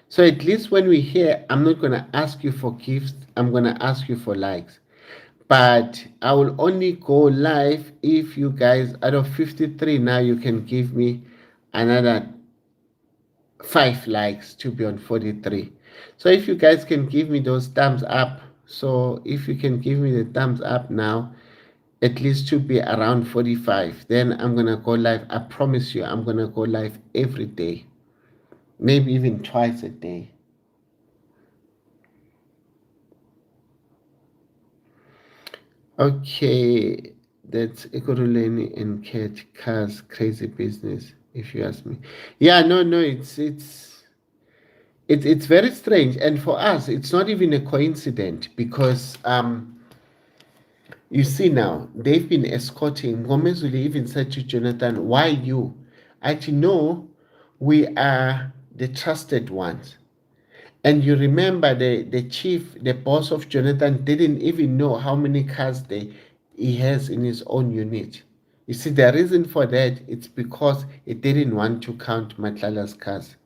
So at least when we hear, I'm not gonna ask you for gifts. I'm gonna ask you for likes. But I will only go live if you guys, out of 53 now, you can give me another 5 likes to be on 43. So if you guys can give me those thumbs up, so if you can give me the thumbs up now, at least to be around 45, then I'm gonna go live. I promise you, I'm gonna go live every day, maybe even twice a day. Okay, that's Ekoruleni and Cat Cars crazy business, if you ask me. Yeah, no, it's very strange, and for us, it's not even a coincidence because you see now they've been escorting. Ngomezuli even said to Jonathan, "Why you?" Actually, no, we are the trusted ones. And you remember the chief, the boss of Jonathan, didn't even know how many cars he has in his own unit. You see, the reason for that, it's because he didn't want to count Matlala's cars.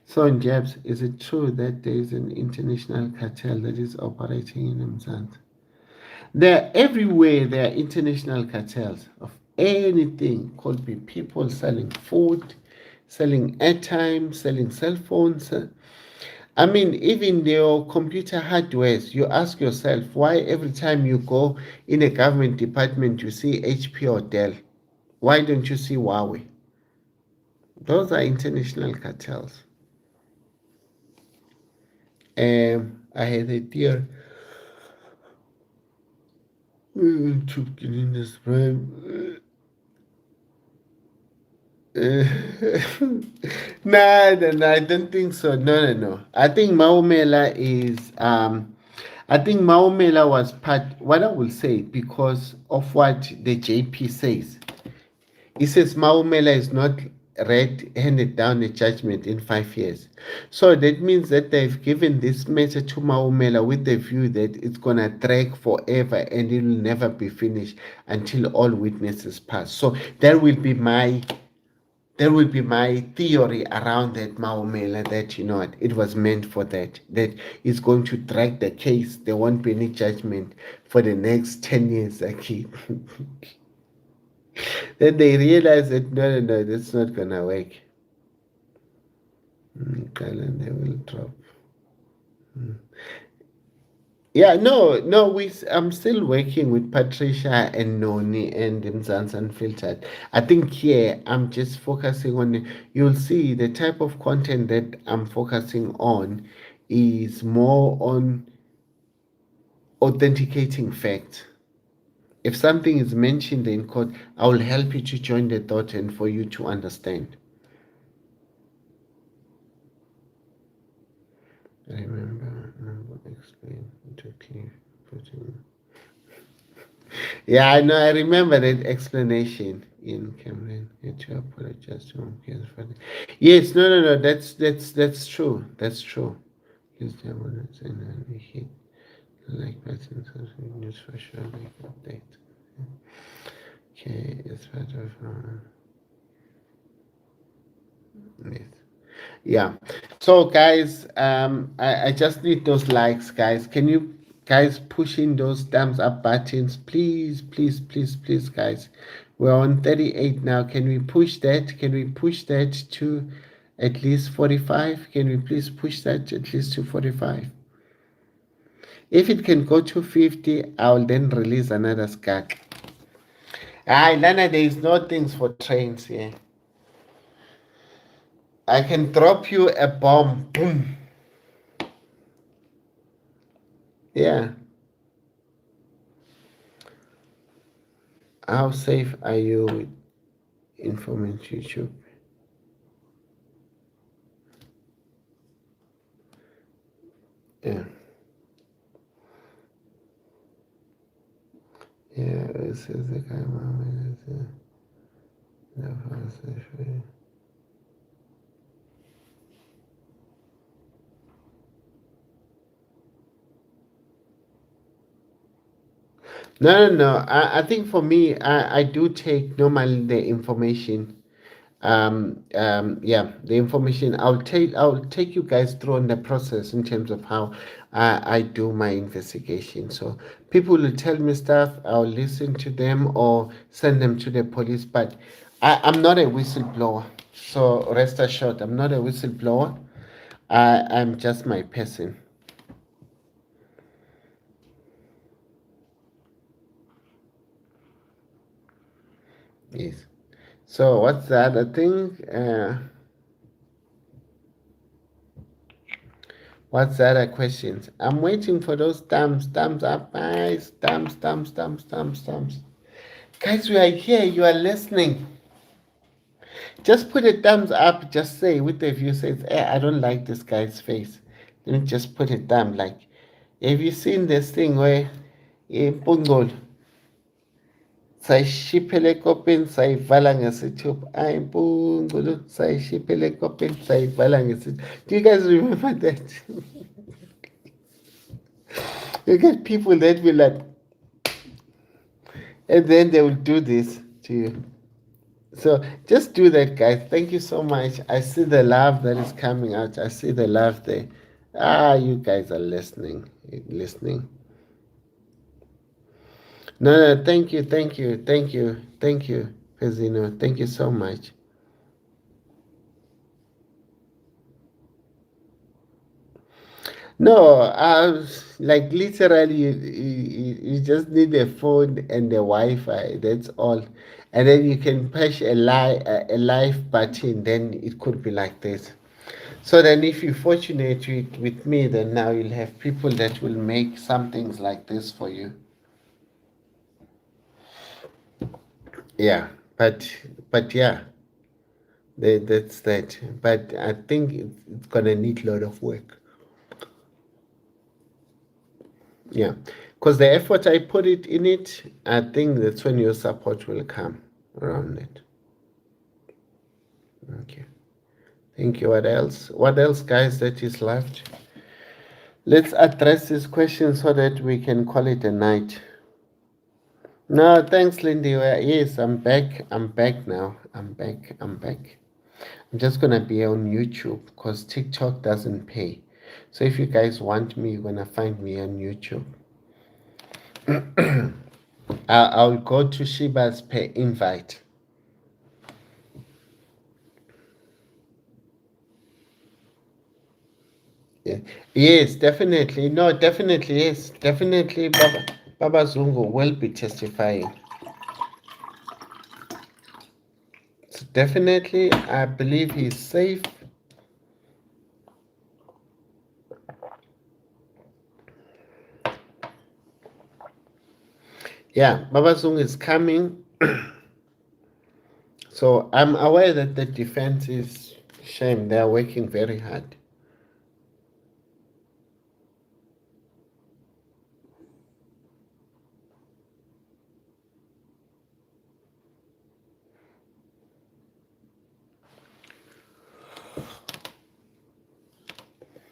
So, Jabs, is it true that there is an international cartel that is operating in Mzansi? Everywhere there are international cartels of anything. Could be people selling food, selling airtime, selling cell phones. I mean, even your computer hardwares, you ask yourself why every time you go in a government department you see HP or Dell. Why don't you see Huawei? Those are international cartels. I had a theory to clean this brain. No, I don't think so. No. I think Maumela is I think Maumela was part, what I will say, because of what the JP says. He says Maumela is not handed down a judgment in 5 years. So that means that they've given this matter to Maumela with the view that it's gonna drag forever and it will never be finished until all witnesses pass. So that will be my theory around that Maumela, that you know what, it was meant for that it's going to drag the case. There won't be any judgment for the next 10 years. Then they realize that no, that's not gonna work. Calendar will drop. Yeah, no, I'm still working with Patricia and Noni and Mzansi Unfiltered. I think here I'm just focusing on, you'll see the type of content that I'm focusing on is more on authenticating facts. If something is mentioned in court, I will help you to join the thought and for you to understand. Remember, explain to clear, putting. Yeah, I know. I remember that explanation in Cameron. You to apologize to him. Yes, no. That's true. That's true. Use the words and we hit like buttons. News4Sho like update. Okay, it's part of. Yes. Yeah. So guys, I just need those likes, guys. Can you guys push in those thumbs up buttons, please, guys? We're on 38 now. Can we push that? Can we push that to at least 45? Can we please push that at least to 45? If it can go to 50, I'll then release another skag. Lana, there is no things for trains here. I can drop you a bomb. Boom. Yeah. How safe are you with informant YouTube? Yeah. Yeah, this is the guy mom No. I think for me, I do take normally the information. Yeah, the information I'll take you guys through on the process in terms of how I do my investigation. So people will tell me stuff, I'll listen to them or send them to the police, but I'm not a whistleblower. So rest assured, I'm not a whistleblower. I'm just my person. Yes. So what's the other thing? What's the other questions? I'm waiting for those thumbs up, guys. Thumbs. Guys, we are here. You are listening. Just put a thumbs up. Just say with the view says, I don't like this guy's face. Then just put a thumb. Like, have you seen this thing where Pungol sayishiphele ekopeni sayivala ngesithupha? Ayi Mpungulu sayishiphele ekopeni sayivala ngesithupha. Do you guys remember that? You get people that will like, and then they will do this to you. So just do that, guys. Thank you so much. I see the love that is coming out. I see the love there. You guys are listening. Listening. No. Thank you, Pezino. Thank you so much. No, like literally, you just need a phone and the Wi-Fi. That's all, and then you can push a live button. Then it could be like this. So then if you're fortunate with me, then now you'll have people that will make some things like this for you. Yeah, but yeah, that's that. But I think it's gonna need a lot of work. Yeah, because the effort I put it in it, I think that's when your support will come around it. Okay. Thank you. What else? What else, guys, that is left? Let's address this question so that we can call it a night. No, thanks, Lindy. Yes, I'm back. I'm back now. I'm back. I'm back. I'm just gonna be on YouTube because TikTok doesn't pay. So if you guys want me, you're gonna find me on YouTube. I'll go to Shiba's pay invite. Yeah. Yes, definitely. No, definitely. Yes, definitely. Baba Zungu will be testifying. So definitely, I believe he's safe. Yeah, Baba Zungu is coming. So I'm aware that the defense is shame. They are working very hard.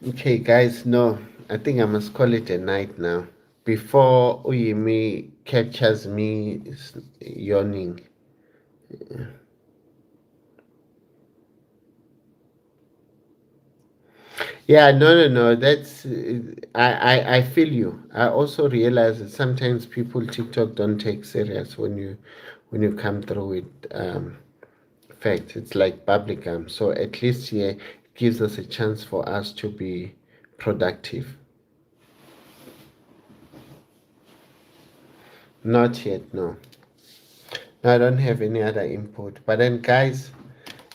Okay, guys, no, I think I must call it a night now. Before Uyimi captures me yawning. Yeah, no. That's I feel you. I also realize that sometimes people TikTok don't take serious when you come through with facts. It's like bubblegum. So at least yeah, it gives us a chance for us to be productive. Not yet, no. No, I don't have any other input. But then, guys,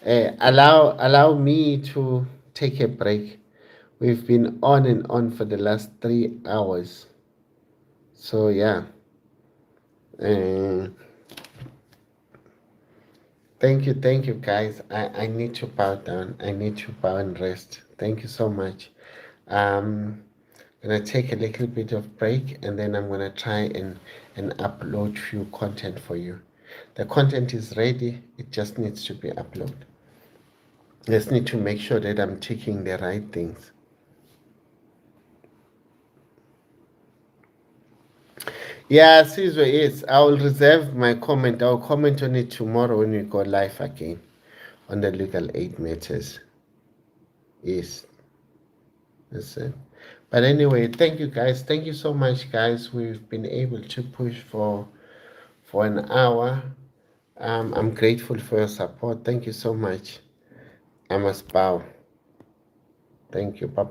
allow me to take a break. We've been on and on for the last 3 hours. So yeah. Uh, thank you, guys. I need to bow down. I need to bow and rest. Thank you so much. I'm gonna take a little bit of break and then I'm gonna try and upload few content for you. The content is ready. It just needs to be uploaded. Just need to make sure that I'm taking the right things. Yeah, Caesar, yes. I will reserve my comment. I'll comment on it tomorrow when we go live again on the legal aid matters. Yes, that's it. But anyway, thank you guys. Thank you so much, guys. We've been able to push for an hour. I'm grateful for your support. Thank you so much. I must bow. Thank you. Bye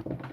bye.